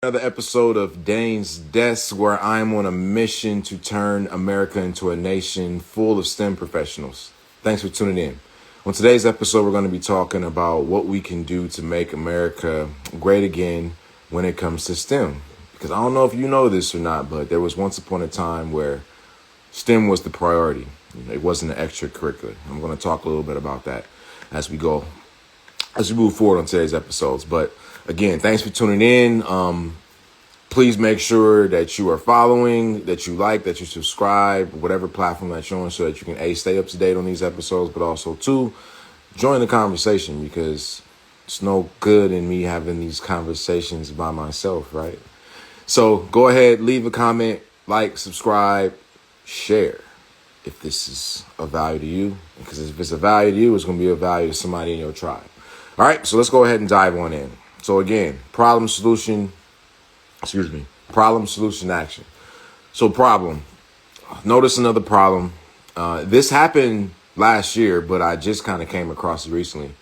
Another episode of Dhane's Desk, where I'm on a mission to turn America into a nation full of STEM professionals. Thanks for tuning in. On today's episode, we're going to be talking about what we can do to make America great again when it comes to STEM. Because I don't know if you know this or not, but there was once upon a time where STEM was the priority. It wasn't an extracurricular. I'm going to talk a little bit about that as we move forward on today's episodes. But again, thanks for tuning in. Please make sure that you are following, that you like, that you subscribe, whatever platform that you're on, so that you can stay up to date on these episodes, but also join the conversation, because it's no good in me having these conversations by myself, right? So go ahead, leave a comment, like, subscribe, share if this is of value to you, because if it's a value to you, it's going to be a value to somebody in your tribe. All right, so let's go ahead and dive on in. So again, problem, solution, action. So problem. Notice another problem. This happened last year, but I just kind of came across it recently.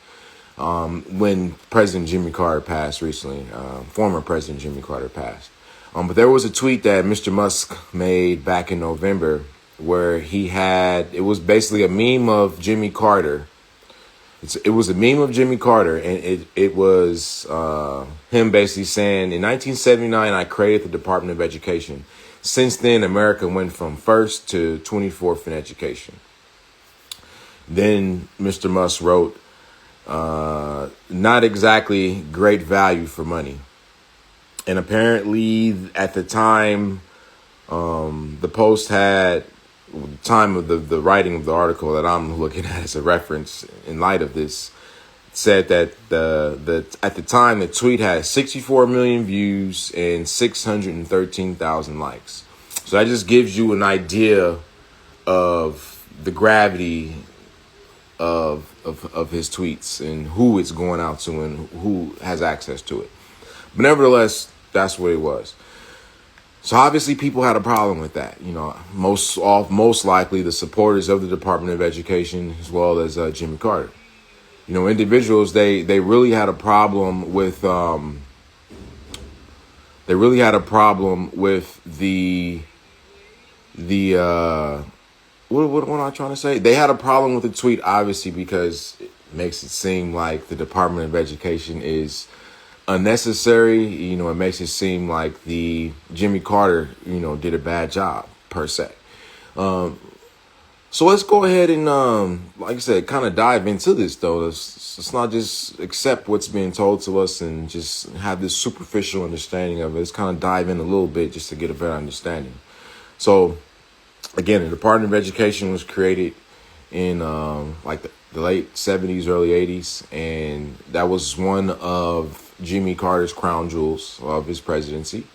When President Jimmy Carter passed recently, former President Jimmy Carter passed. But there was a tweet that Mr. Musk made back in November where it was basically a meme of Jimmy Carter. It was a meme of Jimmy Carter, and it was him basically saying, in 1979, I created the Department of Education. Since then, America went from first to 24th in education. Then Mr. Musk wrote, not exactly great value for money. And apparently at the time, the Post had, the time of the writing of the article that I'm looking at as a reference in light of this, said that at the time the tweet had 64 million views and 613,000 likes. So that just gives you an idea of the gravity of his tweets and who it's going out to and who has access to it. But nevertheless, that's what it was. So obviously people had a problem with that. Most likely the supporters of the Department of Education, as well as Jimmy Carter. Individuals, they really had a problem with what am I trying to say? They had a problem with the tweet, obviously, because it makes it seem like the Department of Education is unnecessary. It makes it seem like the Jimmy Carter, did a bad job per se. So let's go ahead and, like I said, kind of dive into this, though. Let's not just accept what's being told to us and just have this superficial understanding of it. Let's kind of dive in a little bit just to get a better understanding. So again, the Department of Education was created in the late 70s, early 80s, and that was one of Jimmy Carter's crown jewels of his presidency.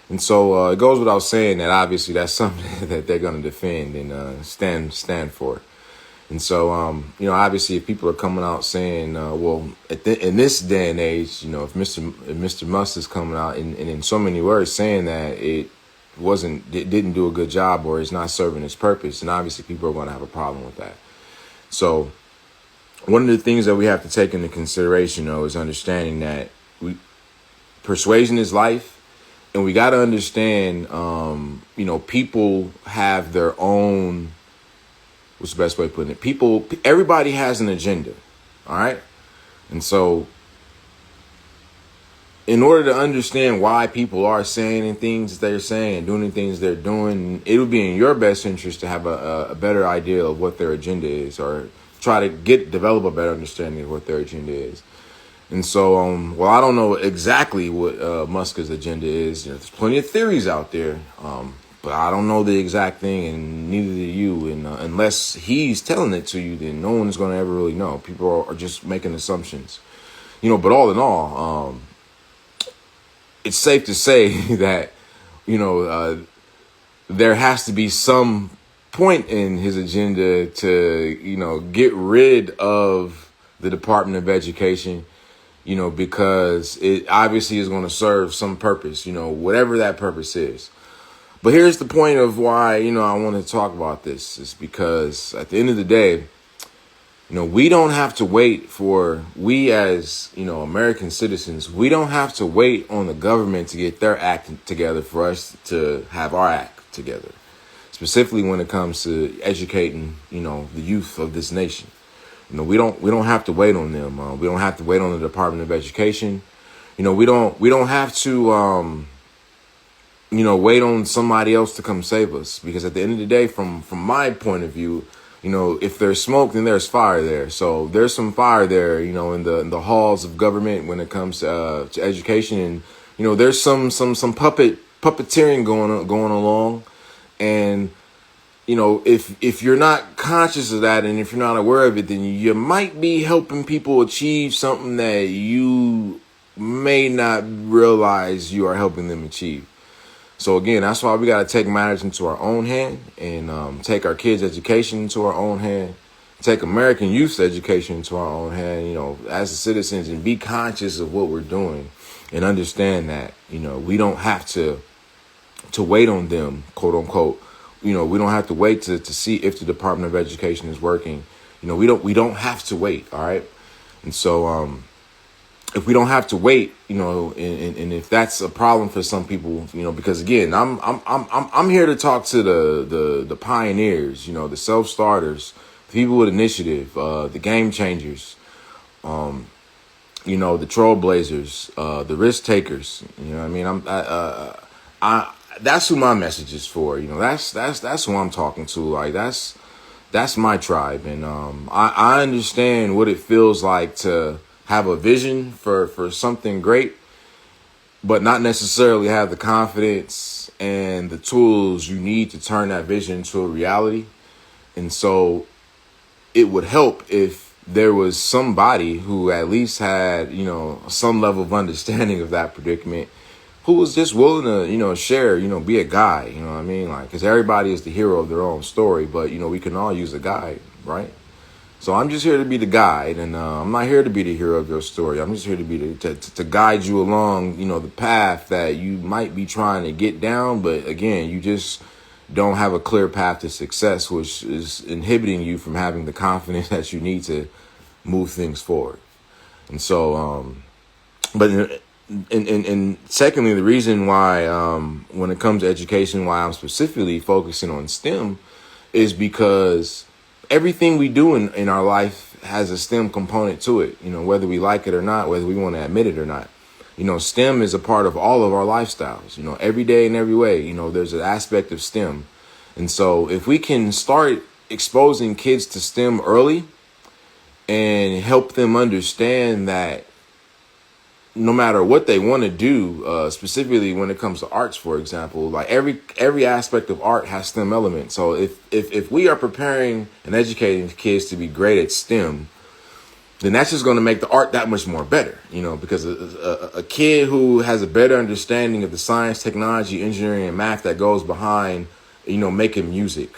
And so it goes without saying that obviously that's something that they're going to defend and stand for. And so, obviously if people are coming out saying, in this day and age, if Mr. Musk is coming out and in so many words saying that it didn't do a good job or is not serving its purpose, and obviously people are going to have a problem with that. So one of the things that we have to take into consideration, though, is understanding that persuasion is life. And we got to understand, people have their own, what's the best way of putting it? Everybody has an agenda. All right. And so in order to understand why people are saying things they're saying and doing the things they're doing, it would be in your best interest to have a better idea of what their agenda is, or try to develop a better understanding of what their agenda is. And so, I don't know exactly what Musk's agenda is. There's plenty of theories out there, but I don't know the exact thing, and neither do you. And unless he's telling it to you, then no one's going to ever really know. People are just making assumptions, But all in all, it's safe to say that, there has to be some point in his agenda to, get rid of the Department of Education. Because it obviously is going to serve some purpose, whatever that purpose is. But here's the point of why, I want to talk about this, is because at the end of the day, We don't have to wait we as, American citizens, we don't have to wait on the government to get their act together for us to have our act together. Specifically when it comes to educating, the youth of this nation. We don't have to wait on them. We don't have to wait on the Department of Education. We don't have to, wait on somebody else to come save us, because at the end of the day, from my point of view, if there's smoke, then there's fire there. So there's some fire there, in the halls of government when it comes to education, and there's some puppeteering going along, and if you're not conscious of that, and if you're not aware of it, then you might be helping people achieve something that you may not realize you are helping them achieve. So again, that's why we got to take matters into our own hand, and take our kids' education into our own hand, take American youth's education into our own hand, as citizens, and be conscious of what we're doing, and understand that, we don't have to wait on them, quote unquote. We don't have to wait to see if the Department of Education is working. We don't have to wait. All right. And so, if we don't have to wait, and if that's a problem for some people, because again, I'm here to talk to the pioneers, the self-starters, the people with initiative, the game changers, the trailblazers, the risk takers. That's who my message is for. That's who I'm talking to. Like that's my tribe, and I understand what it feels like to have a vision for something great, but not necessarily have the confidence and the tools you need to turn that vision into a reality. And so it would help if there was somebody who at least had, some level of understanding of that predicament, who was just willing to, share, be a guide, Like, because everybody is the hero of their own story, but, we can all use a guide, right? So I'm just here to be the guide, and I'm not here to be the hero of your story. I'm just here to be to guide you along, the path that you might be trying to get down. But again, you just don't have a clear path to success, which is inhibiting you from having the confidence that you need to move things forward. And so, and secondly, the reason why, when it comes to education, why I'm specifically focusing on STEM is because everything we do in our life has a STEM component to it, whether we like it or not, whether we want to admit it or not. STEM is a part of all of our lifestyles, every day in every way, there's an aspect of STEM. And so if we can start exposing kids to STEM early and help them understand that no matter what they want to do, specifically when it comes to arts, for example, like every aspect of art has STEM elements. So if we are preparing and educating kids to be great at STEM, then that's just going to make the art that much more better, because a kid who has a better understanding of the science, technology, engineering, and math that goes behind, making music,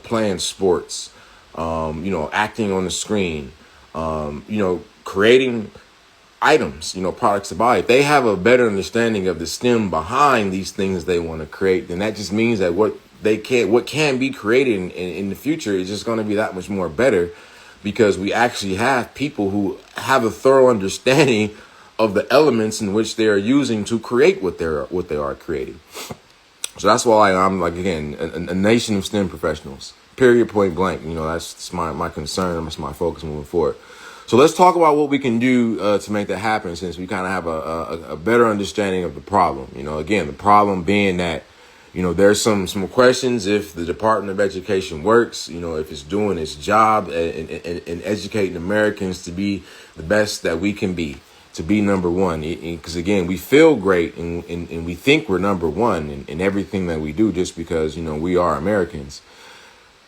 playing sports, acting on the screen, creating items, products to buy. If they have a better understanding of the STEM behind these things they want to create, then that just means that what can be created in the future is just going to be that much more better, because we actually have people who have a thorough understanding of the elements in which they are using to create what they are creating. So that's why I'm like, again, a nation of STEM professionals, period, point blank. That's my concern. That's my focus moving forward. So let's talk about what we can do to make that happen, since we kind of have a better understanding of the problem. Again, the problem being that, there's some questions if the Department of Education works, if it's doing its job in educating Americans to be the best that we can be, to be number one. Because, again, we feel great and we think we're number one in everything that we do just because, we are Americans.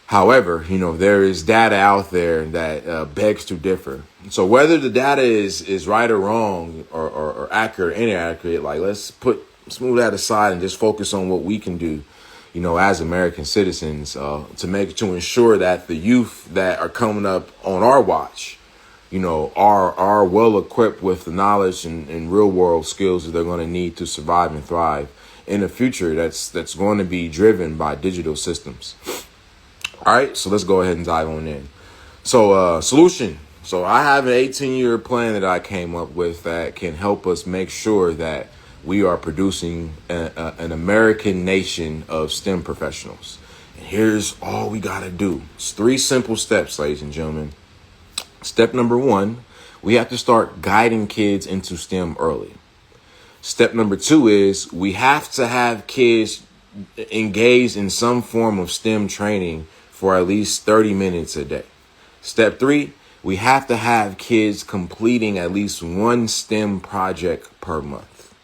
However, there is data out there that begs to differ. So whether the data is right or wrong or accurate or inaccurate, like let's move that aside and just focus on what we can do, as American citizens, to ensure that the youth that are coming up on our watch, are well equipped with the knowledge and real world skills that they're going to need to survive and thrive in a future that's going to be driven by digital systems. All right, so let's go ahead and dive on in. Solution. So I have an 18-year plan that I came up with that can help us make sure that we are producing an American nation of STEM professionals. And here's all we got to do. It's 3 simple steps, ladies and gentlemen. Step number 1, we have to start guiding kids into STEM early. Step number 2 is we have to have kids engaged in some form of STEM training for at least 30 minutes a day. Step 3, we have to have kids completing at least 1 STEM project per month.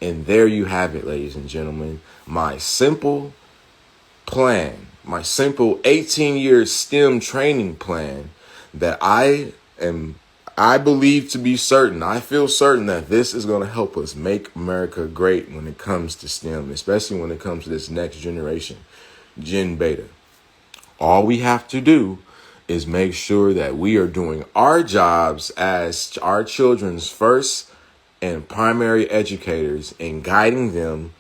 And there you have it, ladies and gentlemen. My simple plan, my simple 18-year STEM training plan that I believe to be certain. I feel certain that this is going to help us make America great when it comes to STEM, especially when it comes to this next generation, Gen Beta. All we have to do is make sure that we are doing our jobs as our children's first and primary educators and guiding them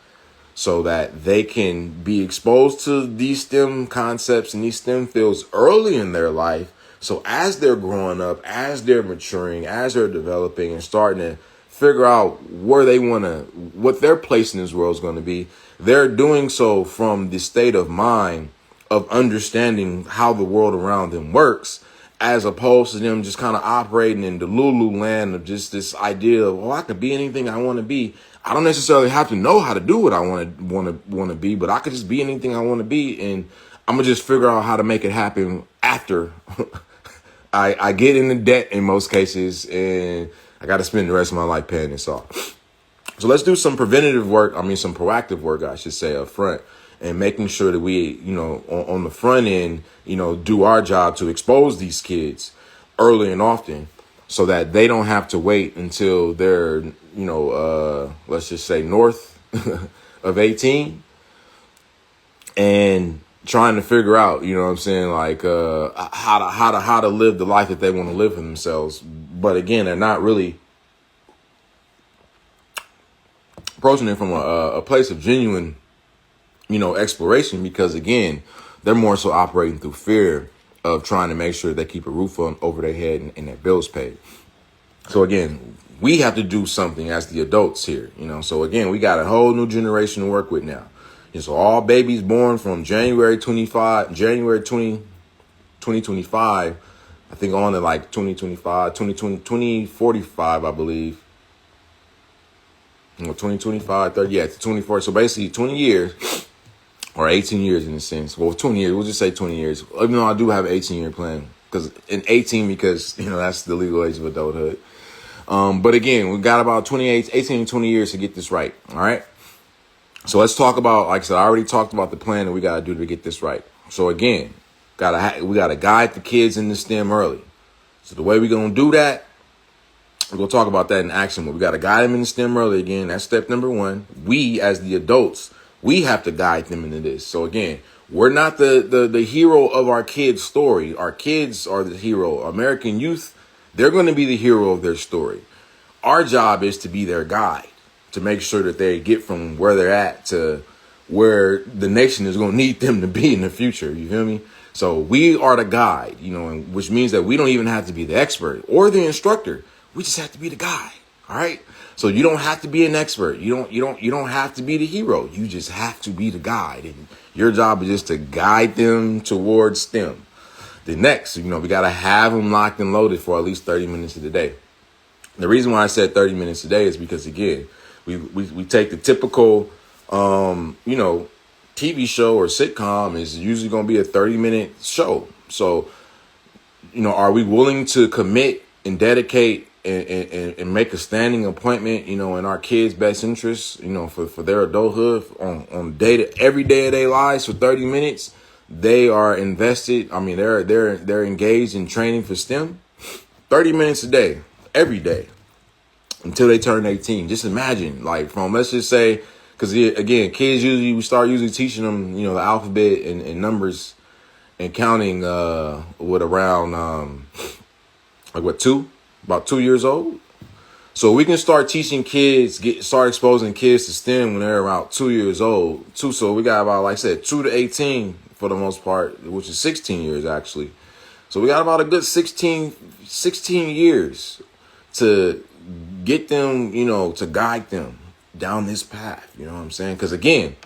so that they can be exposed to these STEM concepts and these STEM fields early in their life. So as they're growing up, as they're maturing, as they're developing and starting to figure out where they want to, what their place in this world is going to be, they're doing so from the state of mind of understanding how the world around them works, as opposed to them just kind of operating in the Lulu land of just this idea of, oh, I could be anything I want to be. I don't necessarily have to know how to do what I want to be, but I could just be anything I want to be, and I'm gonna just figure out how to make it happen after I get into debt in most cases, and I got to spend the rest of my life paying this off. So let's do some preventative work. Some proactive work, I should say, up front. And making sure that we, on the front end, do our job to expose these kids early and often so that they don't have to wait until they're, let's just say north of 18 and trying to figure out, like how to live the life that they want to live for themselves. But again, they're not really approaching it from a place of genuine exploration, because again, they're more so operating through fear of trying to make sure they keep a roof over their head and their bills paid. So again, we have to do something as the adults here, so again, we got a whole new generation to work with now. And so all babies born from January 2025, I think on to like 2045, I believe. 2025, 30, yeah, 24. So basically 20 years. Or 18 years in a sense. Well, 20 years. We'll just say 20 years. Even though I do have an 18-year plan. Because that's the legal age of adulthood. But again, we got about 18 to 20 years to get this right. All right. So let's talk about, like I said, I already talked about the plan that we got to do to get this right. So again, we got to guide the kids in the STEM early. So the way we're going to do that, we're going to talk about that in action. But we got to guide them in the STEM early again. That's step number 1. We, as the adults, we have to guide them into this. So again, we're not the hero of our kids' story. Our kids are the hero. American youth, they're going to be the hero of their story. Our job is to be their guide, to make sure that they get from where they're at to where the nation is going to need them to be in the future. You feel me? So we are the guide, which means that we don't even have to be the expert or the instructor. We just have to be the guide. All right. So you don't have to be an expert. You don't have to be the hero. You just have to be the guide. And your job is just to guide them towards STEM. The next, we got to have them locked and loaded for at least 30 minutes of the day. The reason why I said 30 minutes a day is because, again, we take the typical, TV show or sitcom is usually going to be a 30-minute show. So, are we willing to commit and dedicate and make a standing appointment, in our kids' best interests, for their adulthood on every day of their lives for 30 minutes? They are invested. They're engaged in training for STEM 30 minutes a day, every day until they turn 18. Just imagine, let's just say, because again, kids we start teaching them, the alphabet and numbers and counting, with around, about 2 years old. So we can start teaching kids, start exposing kids to STEM when they're around 2 years old. So we got about, like I said, 2 to 18 for the most part, which is 16 years actually. So we got about a good 16 years to get them, to guide them down this path. You know what I'm saying? Because again,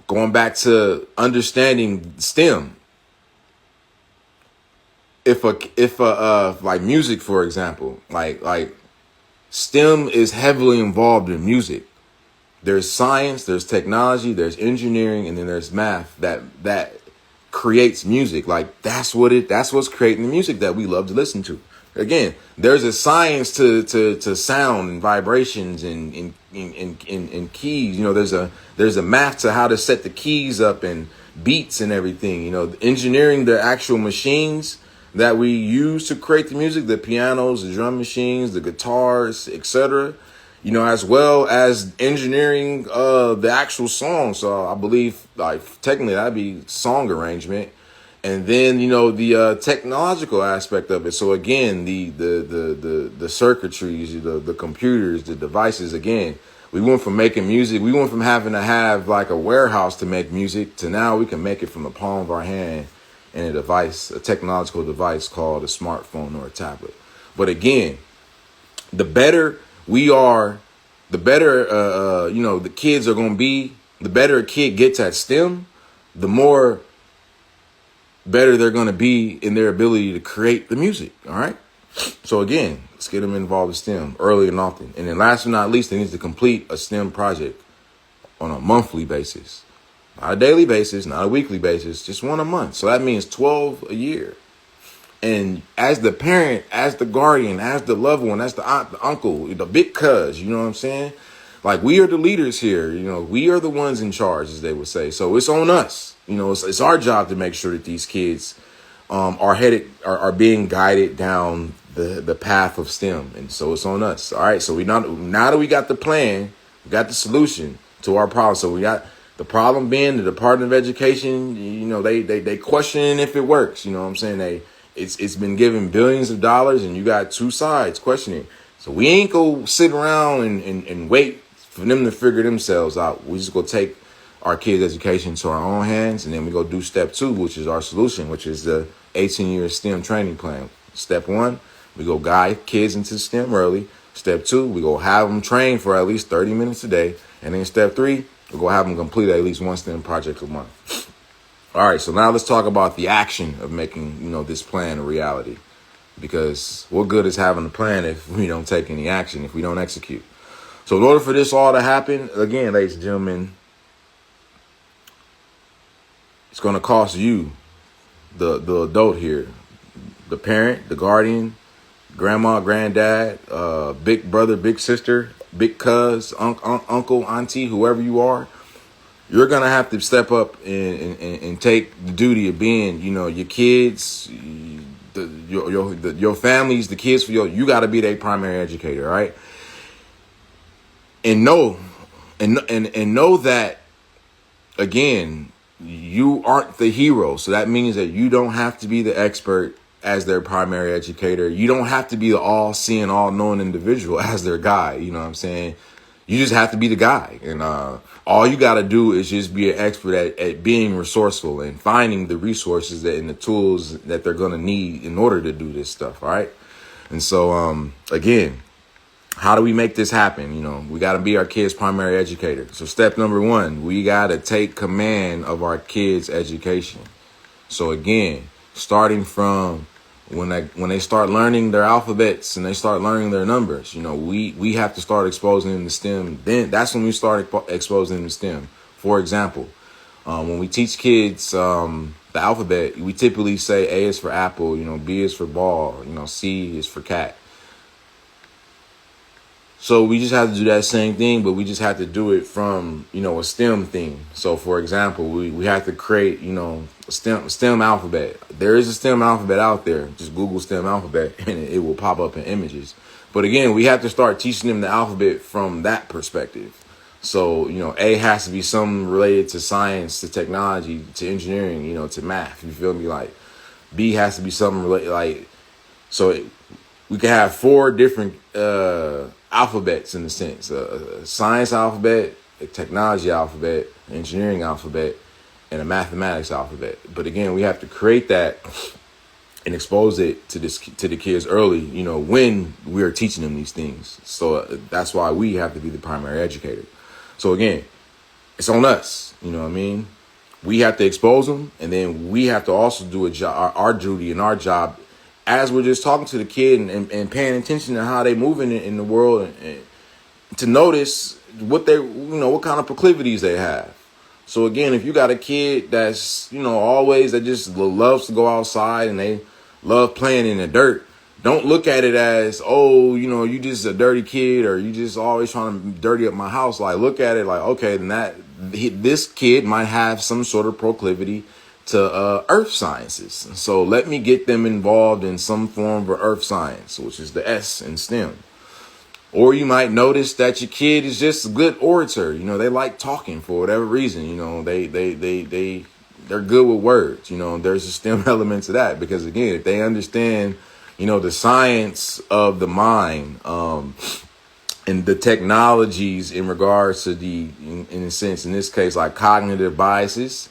going back to understanding STEM, if like music, for example, like STEM is heavily involved in music. There's science, there's technology, there's engineering, and then there's math that creates music. Like that's what's creating the music that we love to listen to. Again, there's a science to sound and vibrations and keys. There's a math to how to set the keys up and beats and everything. Engineering the actual machines that we use to create the music, the pianos, the drum machines, the guitars, etc. As well as engineering the actual song. So I believe, like, technically that'd be song arrangement. And then, the technological aspect of it. So again, the circuitries, the computers, the devices. Again, we went from making music. We went from having to have like a warehouse to make music to now we can make it from the palm of our hand in a technological device called a smartphone or a tablet. But again, the better we are, the better, the kids are going to be. The better a kid gets at STEM, the more better they're going to be in their ability to create the music. All right. So again, let's get them involved in STEM early and often. And then last but not least, they need to complete a STEM project on a monthly basis, not a daily basis, not a weekly basis, just one a month. So that means 12 a year. And as the parent, as the guardian, as the loved one, as the aunt, the uncle, the big cuz, you know what I'm saying? Like, we are the leaders here. We are the ones in charge, as they would say. So it's on us. It's our job to make sure that these kids are being guided down the path of STEM. And so it's on us. All right. So now that we got the plan, we got the solution to our problem. So we got the problem being the Department of Education. They questioning if it works. You know what I'm saying? It's been given billions of dollars, and you got two sides questioning. So we ain't go sit around and wait for them to figure themselves out. We just go take our kids' education to our own hands, and then we go do step 2, which is our solution, which is the 18-year STEM training plan. Step 1, we go guide kids into STEM early. Step 2, we go have them train for at least 30 minutes a day. And then step 3, we go have them complete at least one STEM project a month. All right, so now let's talk about the action of making, this plan a reality. Because what good is having a plan if we don't take any action, if we don't execute? So in order for this all to happen, again, ladies and gentlemen, it's going to cost you, the adult here, the parent, the guardian, grandma, granddad, big brother, big sister, big cuz, uncle, auntie, whoever you are. You're going to have to step up and take the duty of being, your kids, your families, the kids for you got to be their primary educator, all right? And know that, again, you aren't the hero. So that means that you don't have to be the expert as their primary educator. You don't have to be the all-seeing, all-knowing individual as their guide. You know what I'm saying? You just have to be the guy. And all you got to do is just be an expert at being resourceful and finding the resources and the tools that they're going to need in order to do this stuff. All right. And so, again, how do we make this happen? We got to be our kids' primary educator. So step number 1, we got to take command of our kids' education. So again, starting from when they start learning their alphabets and they start learning their numbers, we have to start exposing them to STEM. Then that's when we start exposing them to STEM. For example, when we teach kids the alphabet, we typically say A is for apple, B is for ball, C is for cat. So we just have to do that same thing, but we just have to do it from, a STEM theme. So, for example, we have to create, a STEM alphabet. There is a STEM alphabet out there. Just Google STEM alphabet and it will pop up in images. But again, we have to start teaching them the alphabet from that perspective. So, A has to be something related to science, to technology, to engineering, to math. You feel me? Like, B has to be something related, we can have 4 different alphabets in a sense: a science alphabet, a technology alphabet, an engineering alphabet, and a mathematics alphabet. But again, we have to create that and expose it to the kids early, when we are teaching them these things. So that's why we have to be the primary educator. So again, it's on us. You know what I mean? We have to expose them, and then we have to also do a job, our duty and our job, as we're just talking to the kid and paying attention to how they moving in the world, and to notice what they, what kind of proclivities they have. So again, if you got a kid that's, always, that just loves to go outside and they love playing in the dirt, don't look at it as, oh, you just a dirty kid, or you just always trying to dirty up my house. Like, look at it like, okay, then this kid might have some sort of proclivity to earth sciences. So let me get them involved in some form of earth science, which is the S in STEM. Or you might notice that your kid is just a good orator. They like talking for whatever reason. They're good with words. There's a STEM element to that, because again, if they understand, the science of the mind, and the technologies in regards to in a sense, in this case, like cognitive biases,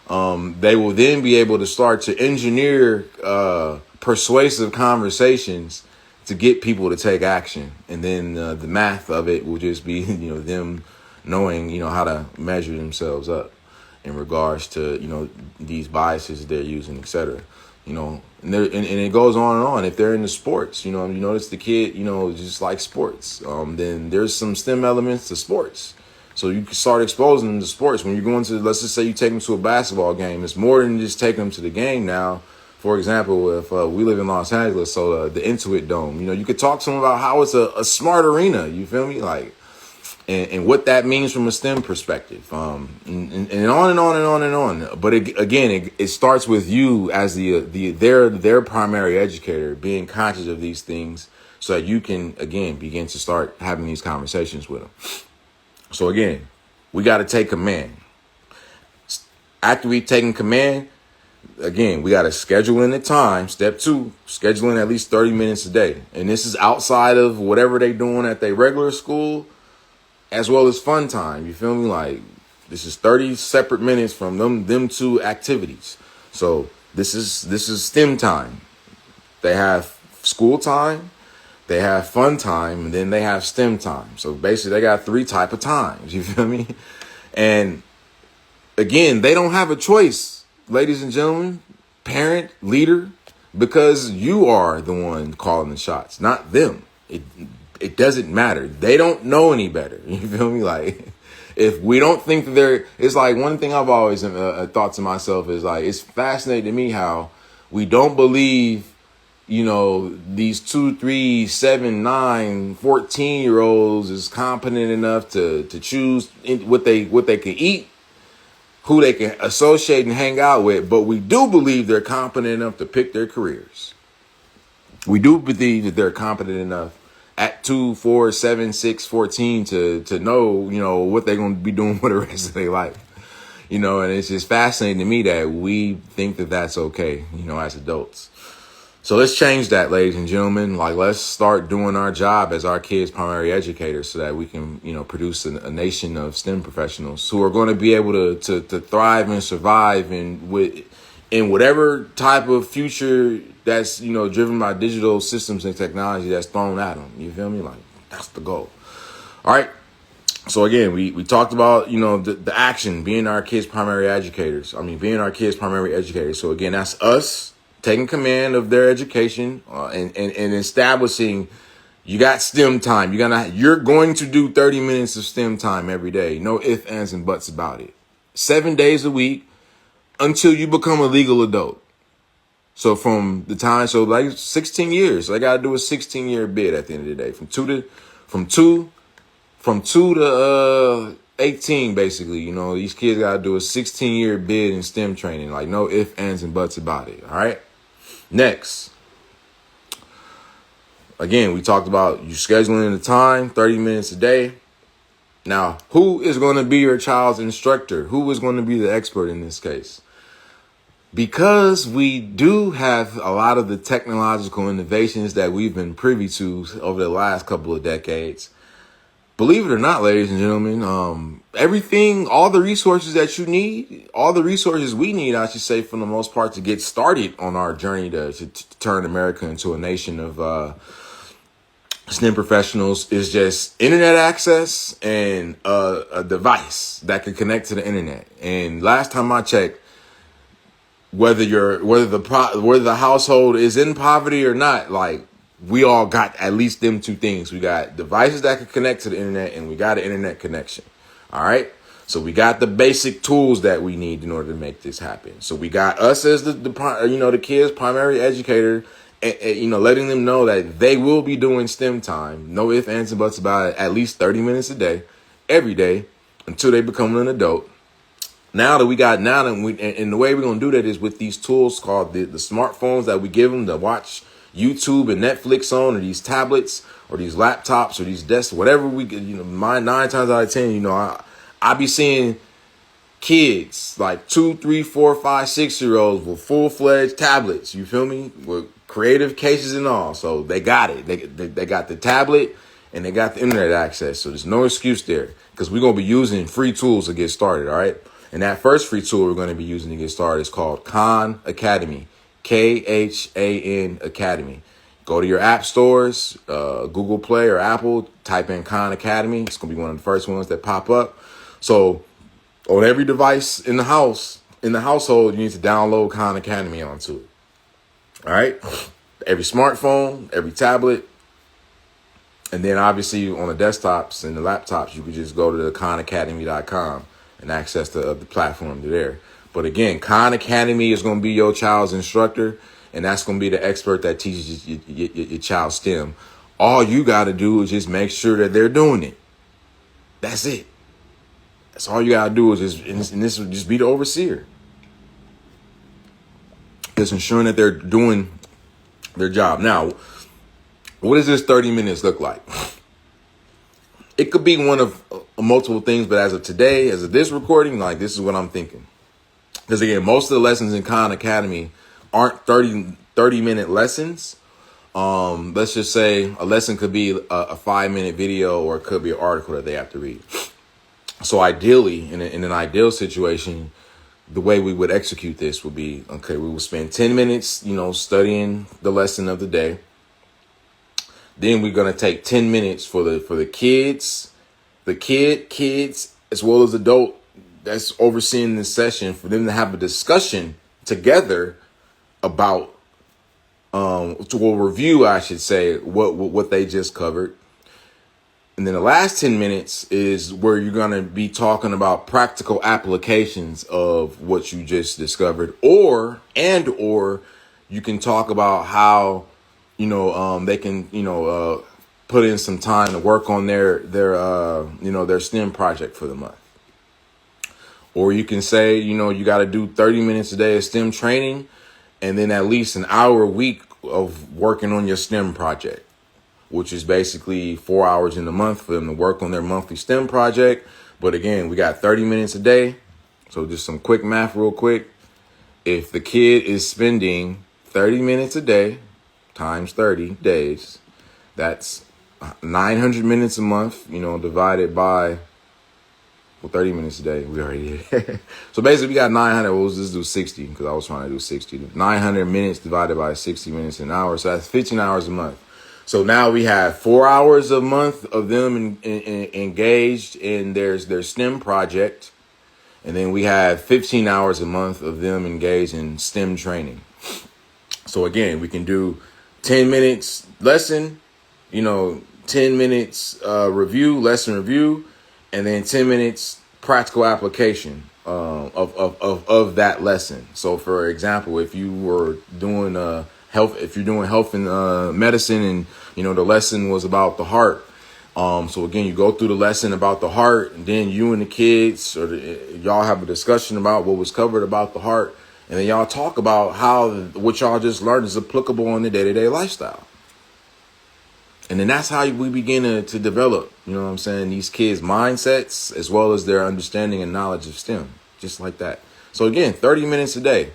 they will then be able to start to engineer persuasive conversations to get people to take action. And then the math of it will just be, them knowing, how to measure themselves up in regards to, these biases they're using, et cetera. And it goes on and on. If they're into sports, you notice the kid, just like sports, then there's some STEM elements to sports. So you can start exposing them to sports. When you're going to, let's just say you take them to a basketball game, it's more than just taking them to the game now. For example, if we live in Los Angeles, so the Intuit Dome, you could talk to them about how it's a smart arena, you feel me? Like, and what that means from a STEM perspective, and on and on and on and on. But it starts with you as their primary educator, being conscious of these things, so that you can, again, begin to start having these conversations with them. So again, we got to take command. After we've taken command, again, we got to schedule in the time. Step 2, scheduling at least 30 minutes a day. And this is outside of whatever they doing at their regular school, as well as fun time. You feel me? Like, this is 30 separate minutes from them two activities. So this is STEM time. They have school time, they have fun time, and then they have STEM time. So basically they got 3 type of times. You feel me? And again, they don't have a choice, ladies and gentlemen, parent, leader, because you are the one calling the shots, not them. It doesn't matter. They don't know any better. You feel me? Like, if we don't think that it's like, one thing I've always thought to myself is like, it's fascinating to me how we don't believe, these 2, 3, 7, 9, 14-year-olds is competent enough to choose what they can eat, who they can associate and hang out with. But we do believe they're competent enough to pick their careers. We do believe that they're competent enough at 2, 4, 7, 6, 14 to know, what they're going to be doing for the rest of their life. And it's just fascinating to me that we think that that's okay, as adults. So let's change that, ladies and gentlemen. Like, let's start doing our job as our kids' primary educators, so that we can, produce a nation of STEM professionals who are going to be able to thrive and survive in whatever type of future that's, driven by digital systems and technology that's thrown at them. You feel me? Like, that's the goal. All right. So again, we talked about, the action, being our kids' primary educators. Being our kids' primary educators. So again, that's us taking command of their education, and establishing, you got STEM time. You're going to do 30 minutes of STEM time every day. No ifs, ands, and buts about it. 7 days a week until you become a legal adult. So from the time, like 16 years, so I got to do a 16-year bid at the end of the day, from two to 18, basically. These kids got to do a 16-year bid in STEM training. Like, no ifs, ands, and buts about it. All right. Next. Again, we talked about you scheduling the time, 30 minutes a day. Now, who is going to be your child's instructor? Who is going to be the expert in this case? Because we do have a lot of the technological innovations that we've been privy to over the last couple of decades, believe it or not, ladies and gentlemen, everything, all the resources that you need, all the resources we need, I should say, for the most part, to get started on our journey to turn America into a nation of STEM professionals is just internet access and a device that can connect to the internet. And last time I checked, whether the household is in poverty or not, like, we all got at least them two things. We got devices that can connect to the internet, and we got an internet connection. All right. So we got the basic tools that we need in order to make this happen. So we got us as the kids' primary educator, and letting them know that they will be doing STEM time. No ifs, ands, and buts about it. At least 30 minutes a day, every day, until they become an adult. And the way we're going to do that is with these tools called the smartphones that we give them to watch YouTube and Netflix on, or these tablets or these laptops or these desks, whatever we get, 9 times out of 10, I be seeing kids like 2, 3, 4, 5, 6-year-olds with full-fledged tablets. You feel me? With creative cases and all. So they got it. They got the tablet and they got the internet access. So there's no excuse there, because we're going to be using free tools to get started. All right. And that first free tool we're going to be using to get started is called Khan Academy. KHAN Academy. Go to your app stores, Google Play or Apple, type in Khan Academy. It's going to be one of the first ones that pop up. So on every device in the household, you need to download Khan Academy onto it. All right. Every smartphone, every tablet. And then obviously on the desktops and the laptops, you can just go to the khanacademy.com and access the platform there. But again, Khan Academy is going to be your child's instructor, and that's going to be the expert that teaches your child STEM. All you got to do is just make sure that they're doing it. That's it. That's all you got to do is just be the overseer. Just ensuring that they're doing their job. Now, what does this 30 minutes look like? It could be one of multiple things, but as of today, as of this recording, like, this is what I'm thinking. Because again, most of the lessons in Khan Academy aren't 30-minute lessons. Let's just say a lesson could be a 5-minute video, or it could be an article that they have to read. So ideally, in an ideal situation, the way we would execute this would be, okay, we will spend 10 minutes, studying the lesson of the day. Then we're going to take 10 minutes for the kids, as well as adult that's overseeing this session, for them to have a discussion together about, to a review, I should say, what they just covered. And then the last 10 minutes is where you're going to be talking about practical applications of what you just discovered, or you can talk about how, they can, put in some time to work on their STEM project for the month. Or you can say, you got to do 30 minutes a day of STEM training, and then at least an hour a week of working on your STEM project, which is basically 4 hours in the month for them to work on their monthly STEM project. But again, we got 30 minutes a day. So just some quick math real quick. If the kid is spending 30 minutes a day times 30 days, that's 900 minutes a month, divided by 30 minutes a day. We already did. So basically we got 900. We'll just do 60, because I was trying to do 60. 900 minutes divided by 60 minutes an hour. So that's 15 hours a month. So now we have 4 hours a month of them engaged in their STEM project. And then we have 15 hours a month of them engaged in STEM training. So again, we can do 10 minutes lesson, 10 minutes lesson review, and then 10 minutes practical application of that lesson. So for example, if you were doing health and medicine, and the lesson was about the heart. So again, you go through the lesson about the heart, and then you and the kids y'all have a discussion about what was covered about the heart, and then y'all talk about how what y'all just learned is applicable in the day-to-day lifestyle. And then that's how we begin to develop, these kids' mindsets, as well as their understanding and knowledge of STEM, just like that. So again, 30 minutes a day.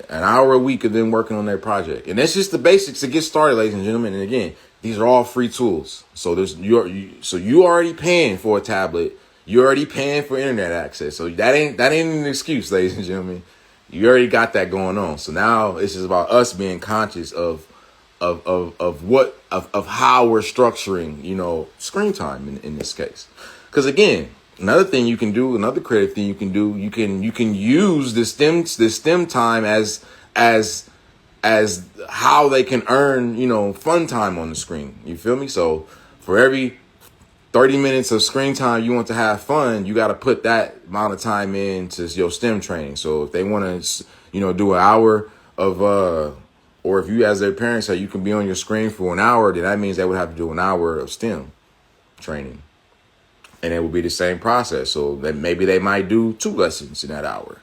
An hour a week of them working on their project. And that's just the basics to get started, ladies and gentlemen. And again, these are all free tools. So you already paying for a tablet. You're already paying for internet access. So that ain't an excuse, ladies and gentlemen. You already got that going on. So now it's just about us being conscious of how we're structuring, screen time in this case. Because again, another thing you can do, another creative thing you can do, you can use this STEM time as how they can earn, fun time on the screen. You feel me? So for every 30 minutes of screen time you want to have fun, you got to put that amount of time into your STEM training. So if they want to, do an hour of, or if you as their parents say you can be on your screen for an hour, then that means they would have to do an hour of STEM training. And it will be the same process. So that maybe they might do 2 lessons in that hour.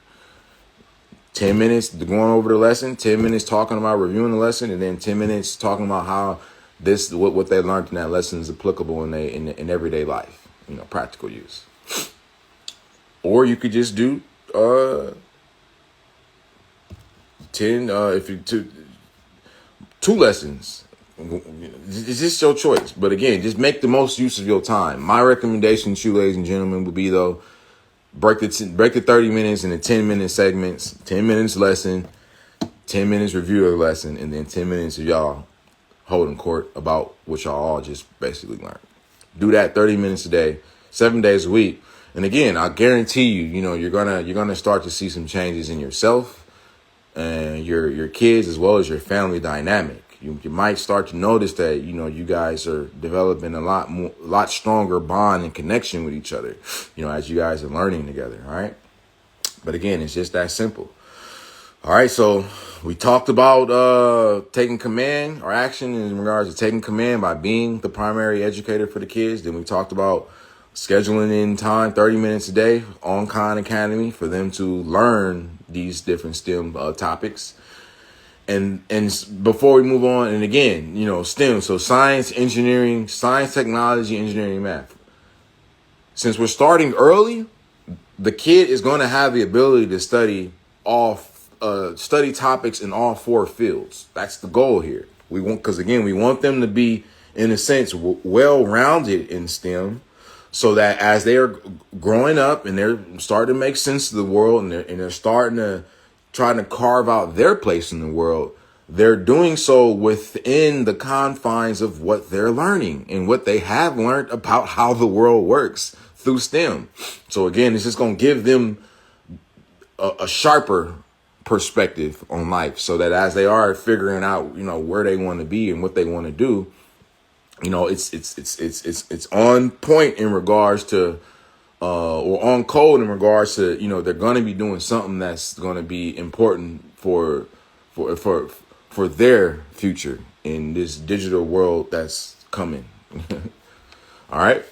10 minutes going over the lesson, 10 minutes talking about reviewing the lesson, and then 10 minutes talking about how what they learned in that lesson is applicable in everyday life, practical use. Or you could just do 10 if you two lessons. It's just your choice. But again, just make the most use of your time. My recommendation to you, ladies and gentlemen, would be though, break the 30 minutes into 10-minute segments, 10 minutes lesson, 10 minutes review of the lesson, and then 10 minutes of y'all holding court about what y'all all just basically learned. Do that 30 minutes a day, 7 days a week. And again, I guarantee you're gonna start to see some changes in yourself and your kids as well as your family dynamic. You might start to notice that, you guys are developing a lot stronger bond and connection with each other, as you guys are learning together. All right. But again, it's just that simple. All right. So we talked about taking command or action in regards to taking command by being the primary educator for the kids. Then we talked about scheduling in time, 30 minutes a day on Khan Academy for them to learn these different STEM topics. And before we move on, and again, STEM, so science, technology, engineering, math. Since we're starting early, the kid is going to have the ability to study topics in all 4 fields. That's the goal here. We want them to be, in a sense, well-rounded in STEM, so that as they are growing up and they're starting to make sense of the world and they're starting to trying to carve out their place in the world, they're doing so within the confines of what they're learning and what they have learned about how the world works through STEM. So again, it's just going to give them a sharper perspective on life, so that as they are figuring out, where they want to be and what they want to do, it's on point in regards to or on code in regards to, they're going to be doing something that's going to be important for their future in this digital world that's coming. All right.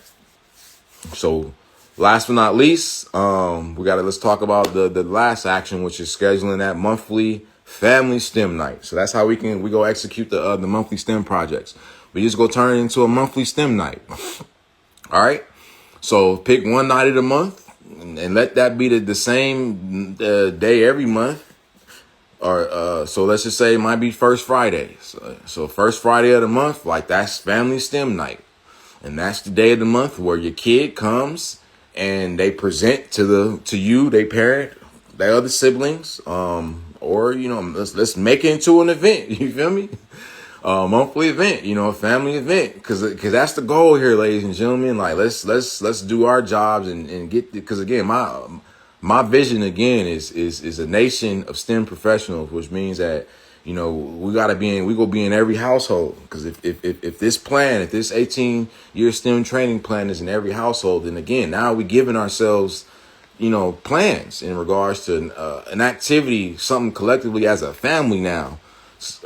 So last but not least, let's talk about the last action, which is scheduling that monthly family STEM night. So that's how we go execute the monthly STEM projects. We just go turn it into a monthly STEM night. All right. So pick one night of the month and let that be the same day every month. Or so let's just say it might be first Friday. So first Friday of the month, that's family STEM night. And that's the day of the month where your kid comes and they present to you, they parent, their other siblings, or let's make it into an event. You feel me? Monthly event, a family event, because that's the goal here, ladies and gentlemen. Let's do our jobs and get, because again, my vision again is a nation of STEM professionals, which means that we go be in every household. Because if this 18-year STEM training plan is in every household, then again, now we're giving ourselves plans in regards to an activity, something collectively as a family now.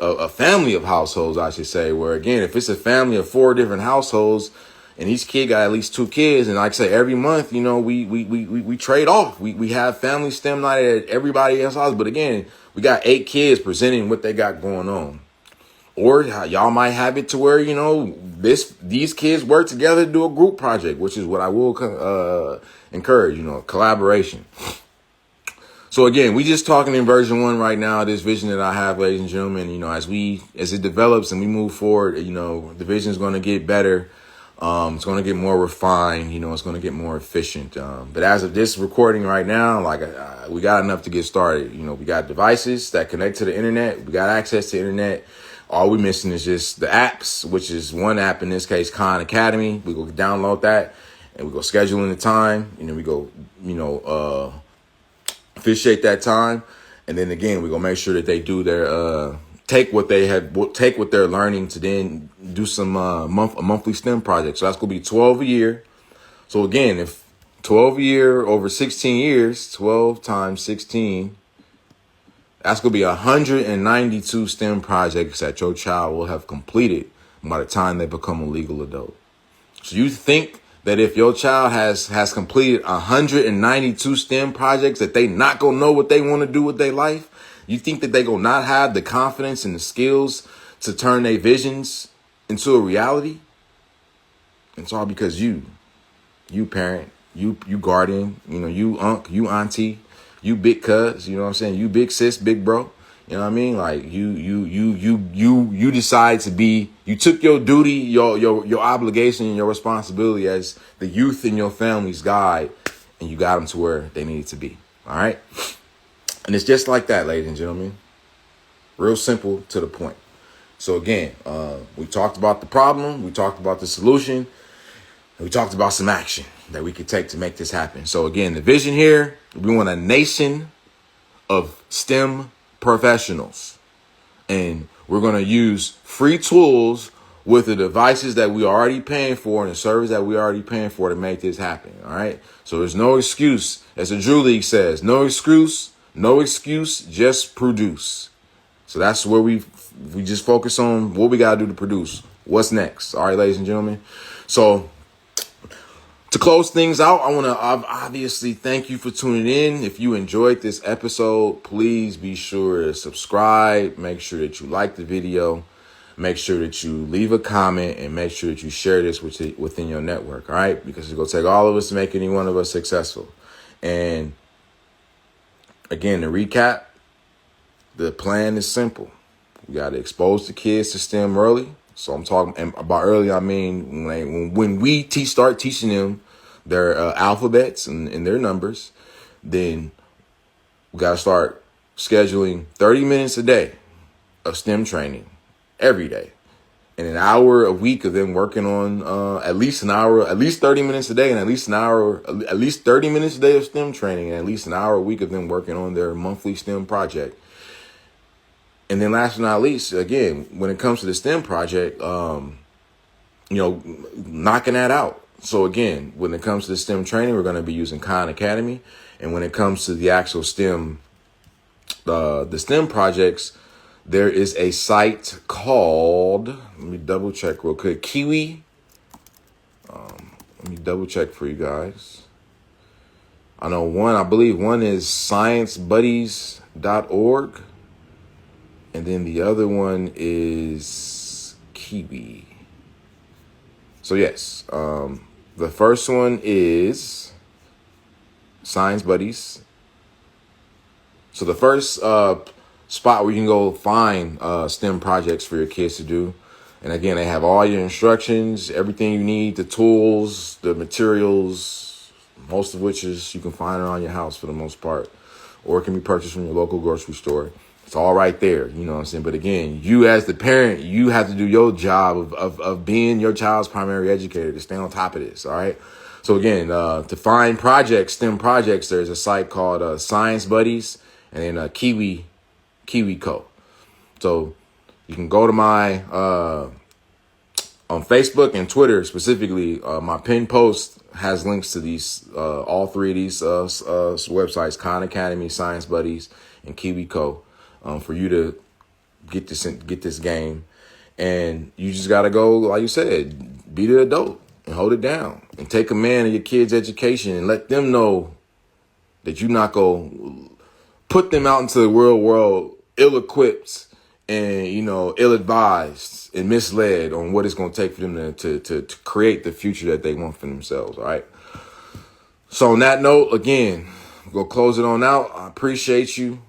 A family of households, I should say, where again, if it's a family of 4 different households and each kid got at least 2 kids, and like I say, every month, we trade off. We have family STEM night at everybody else's house, but again, we got 8 kids presenting what they got going on. Or y'all might have it to where, these kids work together to do a group project, which is what I will encourage, collaboration. So again, we just talking in version 1 right now, this vision that I have, ladies and gentlemen. As it develops and we move forward, the vision is going to get better. It's going to get more refined, it's going to get more efficient. But as of this recording right now, we got enough to get started. We got devices that connect to the internet. We got access to the internet. All we're missing is just the apps, which is one app, in this case, Khan Academy. We go download that and we go schedule in the time. We go, officiate that time. And then again, we go make sure that they do their, take what they're learning to then do some a monthly STEM project. So that's going to be 12 a year. So again, if 12 a year over 16 years, 12 times 16, that's going to be 192 STEM projects that your child will have completed by the time they become a legal adult. So you think that if your child has completed 192 STEM projects, that they not going to know what they want to do with their life? You think that they going to not have the confidence and the skills to turn their visions into a reality? It's all because you parent, you guardian, you unc, you auntie, you big cuz, you know what I'm saying? You big sis, big bro. You know what I mean? Like you decide to be, you took your duty, your obligation and your responsibility as the youth in your family's guide, and you got them to where they needed to be. All right. And it's just like that, ladies and gentlemen. Real simple, to the point. So again, we talked about the problem. We talked about the solution. And we talked about some action that we could take to make this happen. So again, the vision here, we want a nation of STEM professionals. And we're going to use free tools with the devices that we are already paying for and the service that we are already paying for to make this happen. All right. So there's no excuse. As the Drew League says, no excuse, just produce. So that's where we just focus on what we got to do to produce. What's next? All right, ladies and gentlemen. So to close things out, I want to obviously thank you for tuning in. If you enjoyed this episode, please be sure to subscribe. Make sure that you like the video. Make sure that you leave a comment and make sure that you share this within your network. All right, because it's going to take all of us to make any one of us successful. And again, to recap, the plan is simple. We got to expose the kids to STEM early. So I'm talking about early, I mean when we start teaching them their alphabets and their numbers, then we got to start scheduling 30 minutes a day of STEM training every day. And an hour a week of them working on at least 30 minutes a day, and at least 30 minutes a day of STEM training, and at least an hour a week of them working on their monthly STEM project. And then last but not least, again, when it comes to the STEM project, knocking that out. So again, when it comes to the STEM training, we're going to be using Khan Academy. And when it comes to the actual STEM, the STEM projects, there is a site called, let me double check real quick, Kiwi. Let me double check for you guys. I believe one is sciencebuddies.org. And then the other one is Kiwi. So yes, the first one is Science Buddies. So the first spot where you can go find STEM projects for your kids to do. And again, they have all your instructions, everything you need, the tools, the materials, most of which is you can find around your house for the most part, or it can be purchased from your local grocery store. It's all right there. You know what I'm saying? But again, you as the parent, you have to do your job of being your child's primary educator to stay on top of this. All right. So again, to find projects, STEM projects, there's a site called Science Buddies and then Kiwi Co. So you can go to my on Facebook and Twitter specifically. My pinned post has links to these all three of these websites: Khan Academy, Science Buddies, and Kiwi Co. For you to get this game. And you just got to go, like you said, be the adult and hold it down and take command of your kids' education and let them know that you're not going to put them out into the real world ill-equipped and, ill-advised and misled on what it's going to take for them to create the future that they want for themselves. All right. So on that note, again, go close it on out. I appreciate you.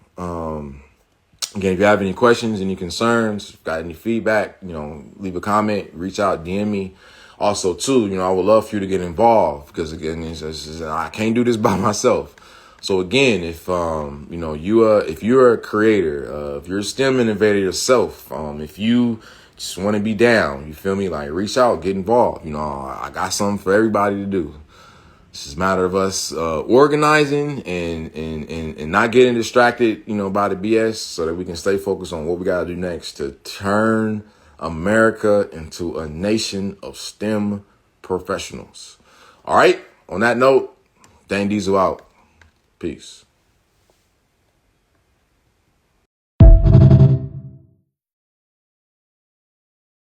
Again, if you have any questions, any concerns, got any feedback, leave a comment, reach out, DM me. Also, too, I would love for you to get involved because, again, I can't do this by myself. So, again, if if you're a creator, if you're a STEM innovator yourself, if you just want to be down, you feel me? Like, reach out, get involved. I got something for everybody to do. It's just a matter of us organizing and not getting distracted, by the BS so that we can stay focused on what we got to do next to turn America into a nation of STEM professionals. All right. On that note, Dhane Diesel out. Peace.